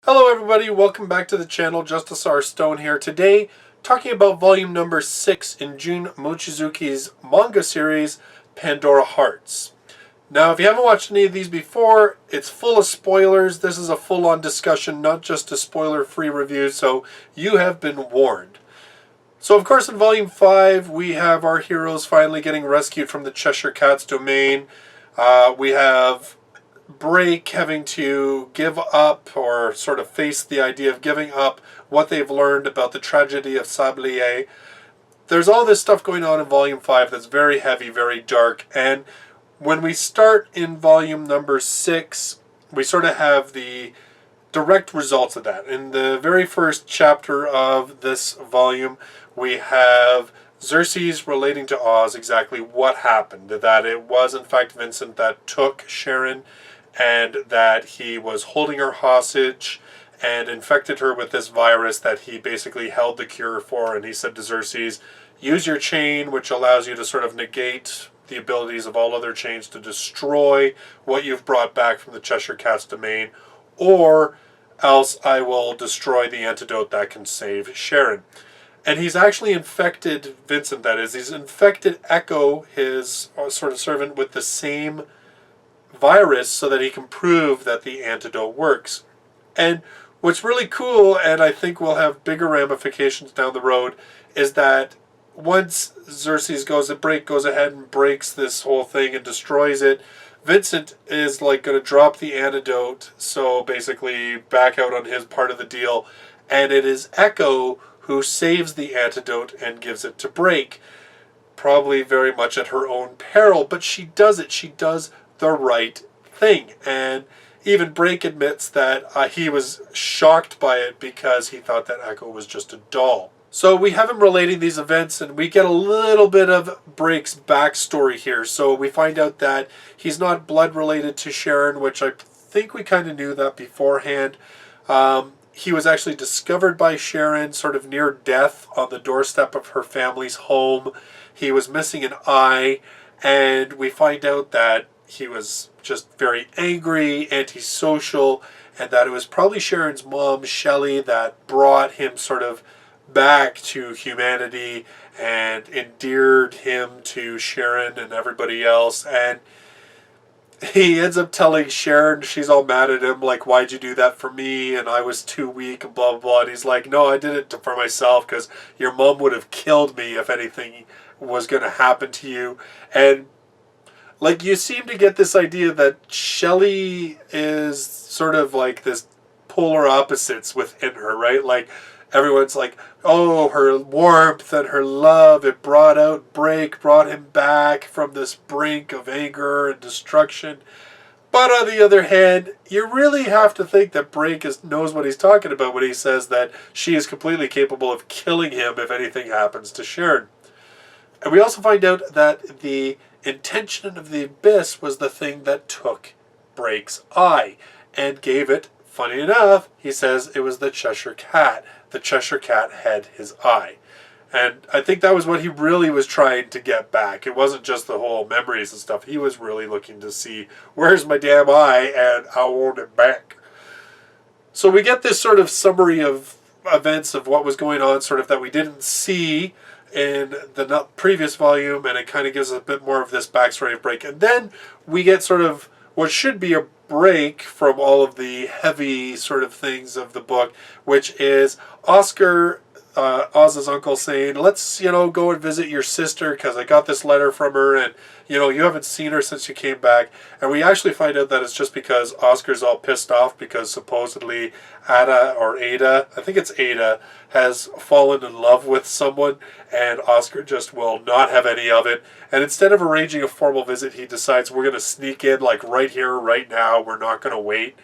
Hello everybody, welcome back to the channel. JustusRStone here. Today, talking about volume number 6 in Jun Mochizuki's manga series, Pandora Hearts. Now, if you haven't watched any of these before, it's full of spoilers. This is a full-on discussion, not just a spoiler-free review, so you have been warned. So, of course, in volume 5, we have our heroes finally getting rescued from the Cheshire Cat's domain. We have Break having to give up, or sort of face the idea of giving up what they've learned about the tragedy of Sablier. There's all this stuff going on in volume 5 that's very heavy, very dark, and when we start in volume number 6, we sort of have the direct results of that. In the very first chapter of this volume, we have Xerxes relating to Oz exactly what happened, that it was in fact Vincent that took Sharon, and that he was holding her hostage and infected her with this virus that he basically held the cure for. And he said to Xerxes, use your chain, which allows you to sort of negate the abilities of all other chains to destroy what you've brought back from the Cheshire Cat's domain, or else I will destroy the antidote that can save Sharon. And he's actually infected Vincent, that is. He's infected Echo, his sort of servant, with the same virus so that he can prove that the antidote works. And what's really cool, and I think will have bigger ramifications down the road, is that once Xerxes goes ahead and breaks this whole thing and destroys it, Vincent is like going to drop the antidote, so basically back out on his part of the deal, and it is Echo who saves the antidote and gives it to Break, probably very much at her own peril, but she does it. She does the right thing. And even Break admits that he was shocked by it because he thought that Echo was just a doll. So we have him relating these events, and we get a little bit of Break's backstory here. So we find out that he's not blood related to Sharon, which I think we kind of knew that beforehand. He was actually discovered by Sharon sort of near death on the doorstep of her family's home. He was missing an eye, and we find out that he was just very angry, antisocial, and that it was probably Sharon's mom, Shelley, that brought him sort of back to humanity and endeared him to Sharon and everybody else. And he ends up telling Sharon, she's all mad at him, like, why'd you do that for me, and I was too weak, and blah, blah, blah. And he's like, no, I did it for myself, because your mom would have killed me if anything was going to happen to you. And like, you seem to get this idea that Shelley is sort of like this polar opposites within her, right? Like, everyone's like, oh, her warmth and her love, it brought out Break, brought him back from this brink of anger and destruction. But on the other hand, you really have to think that Break knows what he's talking about when he says that she is completely capable of killing him if anything happens to Sharon. And we also find out that the intention of the abyss was the thing that took Break's eye and gave it, funny enough, he says it was the Cheshire Cat. The Cheshire Cat had his eye. And I think that was what he really was trying to get back. It wasn't just the whole memories and stuff. He was really looking to see, where's my damn eye, and I want it back. So we get this sort of summary of events of what was going on, sort of that we didn't see in the previous volume, and it kind of gives us a bit more of this backstory of Break. And then we get sort of what should be a break from all of the heavy sort of things of the book, which is Oscar, Oz's uncle, saying, let's, go and visit your sister, because I got this letter from her, and, you haven't seen her since you came back. And we actually find out that it's just because Oscar's all pissed off because supposedly Ada, I think it's Ada, has fallen in love with someone, and Oscar just will not have any of it. And instead of arranging a formal visit, he decides we're going to sneak in, like, right here, right now. We're not going to wait.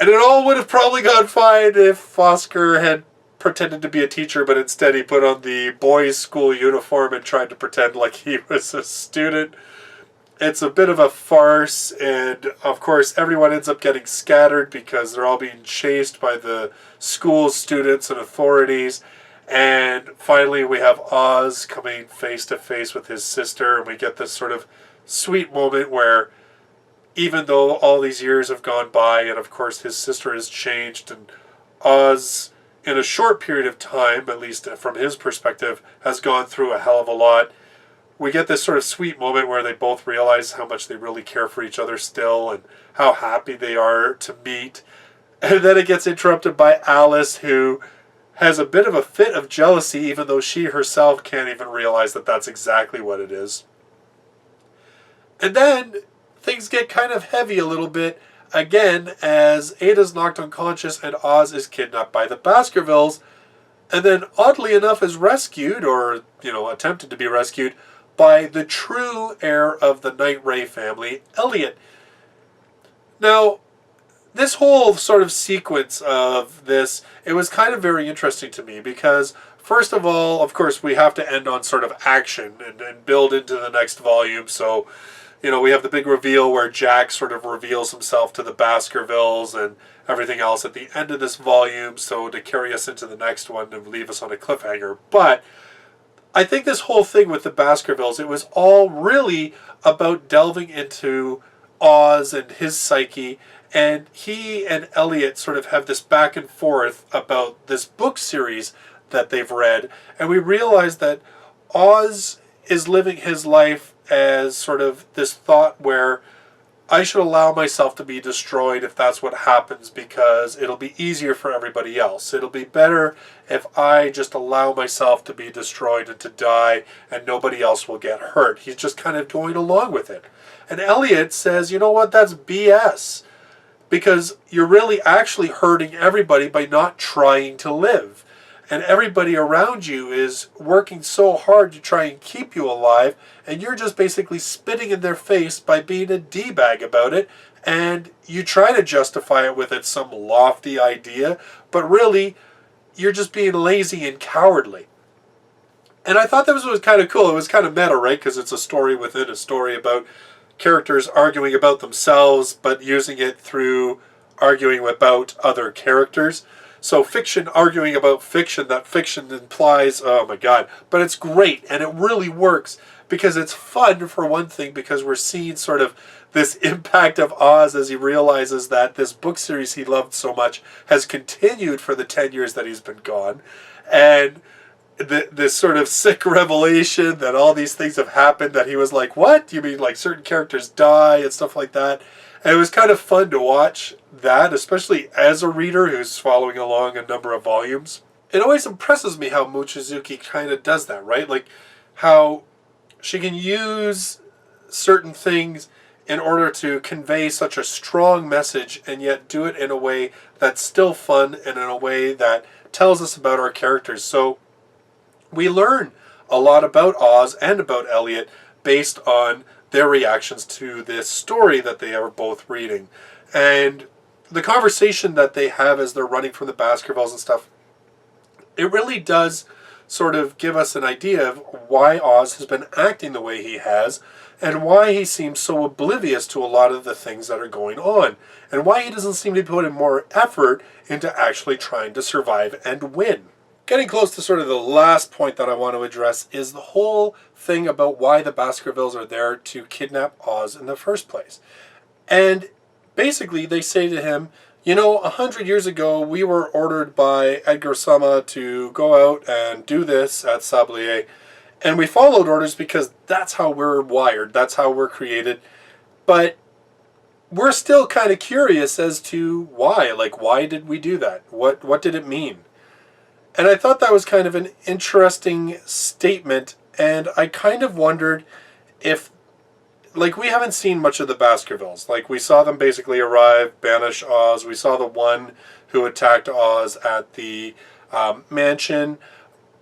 And it all would have probably gone fine if Oscar had pretended to be a teacher, but instead he put on the boys' school uniform and tried to pretend like he was a student. It's a bit of a farce, and of course everyone ends up getting scattered because they're all being chased by the school students and authorities. And finally we have Oz coming face to face with his sister, and we get this sort of sweet moment where even though all these years have gone by, and of course his sister has changed, and Oz, in a short period of time, at least from his perspective, has gone through a hell of a lot. We get this sort of sweet moment where they both realize how much they really care for each other still, and how happy they are to meet. And then it gets interrupted by Alice, who has a bit of a fit of jealousy, even though she herself can't even realize that that's exactly what it is. And then things get kind of heavy a little bit again as Ada's knocked unconscious and Oz is kidnapped by the Baskervilles, and then oddly enough is rescued, or attempted to be rescued, by the true heir of the Night Ray family, Elliot. Now, this whole sort of sequence of this, it was kind of very interesting to me because, first of all, of course, we have to end on sort of action and build into the next volume. So, we have the big reveal where Jack sort of reveals himself to the Baskervilles and everything else at the end of this volume, so to carry us into the next one and leave us on a cliffhanger. But I think this whole thing with the Baskervilles, it was all really about delving into Oz and his psyche, and he and Elliot sort of have this back and forth about this book series that they've read, and we realize that Oz is living his life as sort of this thought where I should allow myself to be destroyed if that's what happens, because it'll be easier for everybody else. It'll be better if I just allow myself to be destroyed and to die, and nobody else will get hurt. He's just kind of going along with it. And Elliot says, you know what, that's BS. Because you're really actually hurting everybody by not trying to live. And everybody around you is working so hard to try and keep you alive, and you're just basically spitting in their face by being a D-bag about it, and you try to justify it with it's some lofty idea, but really, you're just being lazy and cowardly. And I thought that was kind of cool. It was kind of meta, right? Because it's a story within a story about characters arguing about themselves, but using it through arguing about other characters. So fiction arguing about fiction, that fiction implies, oh my god. But it's great, and it really works, because it's fun, for one thing, because we're seeing sort of this impact of Oz as he realizes that this book series he loved so much has continued for the 10 years that he's been gone. And this sort of sick revelation that all these things have happened, that he was like, what? You mean like certain characters die and stuff like that? And it was kind of fun to watch that, especially as a reader who's following along a number of volumes. It always impresses me how Mochizuki kind of does that, right? Like how she can use certain things in order to convey such a strong message and yet do it in a way that's still fun and in a way that tells us about our characters. So we learn a lot about Oz and about Elliot based on their reactions to this story that they are both reading. And the conversation that they have as they're running from the Baskervilles and stuff, it really does sort of give us an idea of why Oz has been acting the way he has, and why he seems so oblivious to a lot of the things that are going on, and why he doesn't seem to be putting more effort into actually trying to survive and win. Getting close to sort of the last point that I want to address is the whole thing about why the Baskervilles are there to kidnap Oz in the first place. And basically they say to him, 100 years ago we were ordered by Edgar Sama to go out and do this at Sablier, and we followed orders because that's how we're wired, that's how we're created. But we're still kind of curious as to why. Like, why did we do that? What did it mean? And I thought that was kind of an interesting statement, and I kind of wondered if, like, we haven't seen much of the Baskervilles. Like, we saw them basically arrive, banish Oz. We saw the one who attacked Oz at the mansion.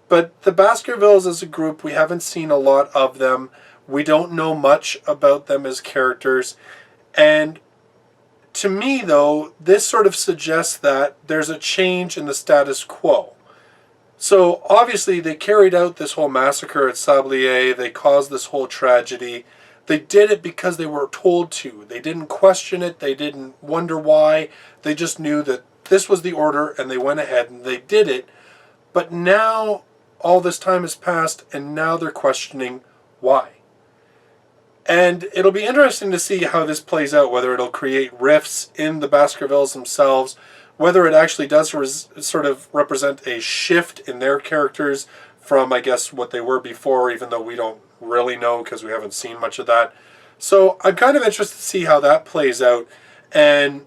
But the Baskervilles as a group, we haven't seen a lot of them. We don't know much about them as characters. And to me, though, this sort of suggests that there's a change in the status quo. So, obviously, they carried out this whole massacre at Sablier. They caused this whole tragedy. They did it because they were told to. They didn't question it. They didn't wonder why. They just knew that this was the order, and they went ahead and they did it. But now, all this time has passed, and now they're questioning why. And it'll be interesting to see how this plays out, whether it'll create rifts in the Baskervilles themselves, whether it actually does sort of represent a shift in their characters from, I guess, what they were before, even though we don't really know because we haven't seen much of that. So I'm kind of interested to see how that plays out and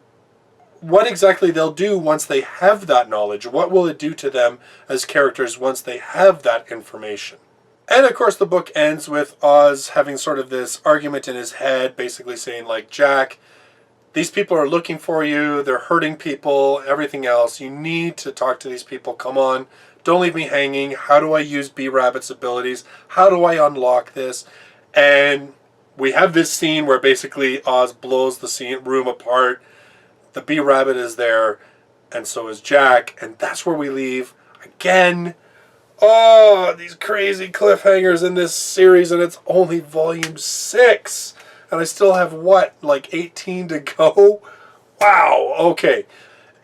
what exactly they'll do once they have that knowledge. What will it do to them as characters once they have that information? And of course the book ends with Oz having sort of this argument in his head, basically saying like, Jack, these people are looking for you, they're hurting people, everything else. You need to talk to these people, come on, don't leave me hanging. How do I use B-Rabbit's abilities? How do I unlock this? And we have this scene where basically Oz blows the room apart. The B-Rabbit is there, and so is Jack, and that's where we leave again. Oh, these crazy cliffhangers in this series, and it's only volume 6. And I still have, what, like 18 to go? Wow, okay.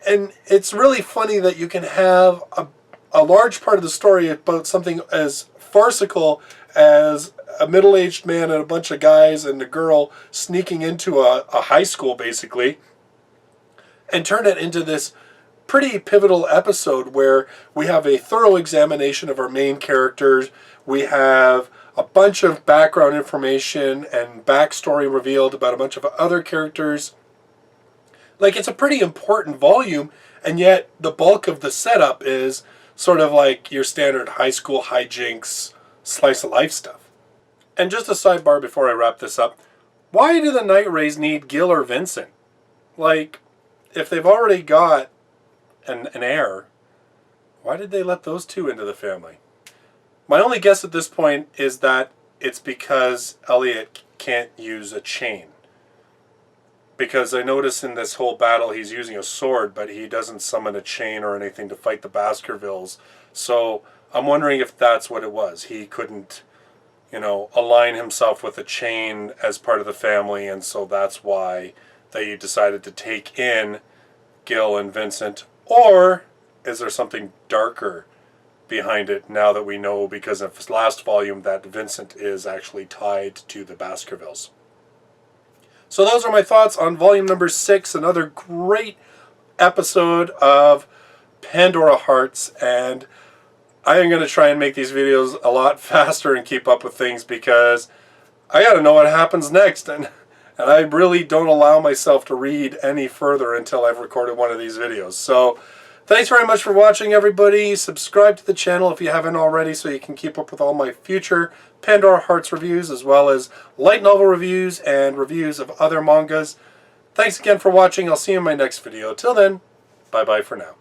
And it's really funny that you can have a large part of the story about something as farcical as a middle-aged man and a bunch of guys and a girl sneaking into a high school, basically, and turn it into this pretty pivotal episode where we have a thorough examination of our main characters. We have a bunch of background information and backstory revealed about a bunch of other characters. Like, it's a pretty important volume, and yet the bulk of the setup is sort of like your standard high school hijinks, slice of life stuff. And just a sidebar before I wrap this up, why do the Night Rays need Gil or Vincent? Like, if they've already got an heir, why did they let those two into the family? My only guess at this point is that it's because Elliot can't use a chain. Because I notice in this whole battle he's using a sword, but he doesn't summon a chain or anything to fight the Baskervilles. So I'm wondering if that's what it was. He couldn't, align himself with a chain as part of the family, and so that's why they decided to take in Gil and Vincent. Or is there something darker behind it now that we know, because of this last volume, that Vincent is actually tied to the Baskervilles? So those are my thoughts on volume number 6, another great episode of Pandora Hearts, and I am going to try and make these videos a lot faster and keep up with things because I got to know what happens next, and I really don't allow myself to read any further until I've recorded one of these videos. So thanks very much for watching, everybody. Subscribe to the channel if you haven't already so you can keep up with all my future Pandora Hearts reviews, as well as light novel reviews and reviews of other mangas. Thanks again for watching. I'll see you in my next video. Till then, bye-bye for now.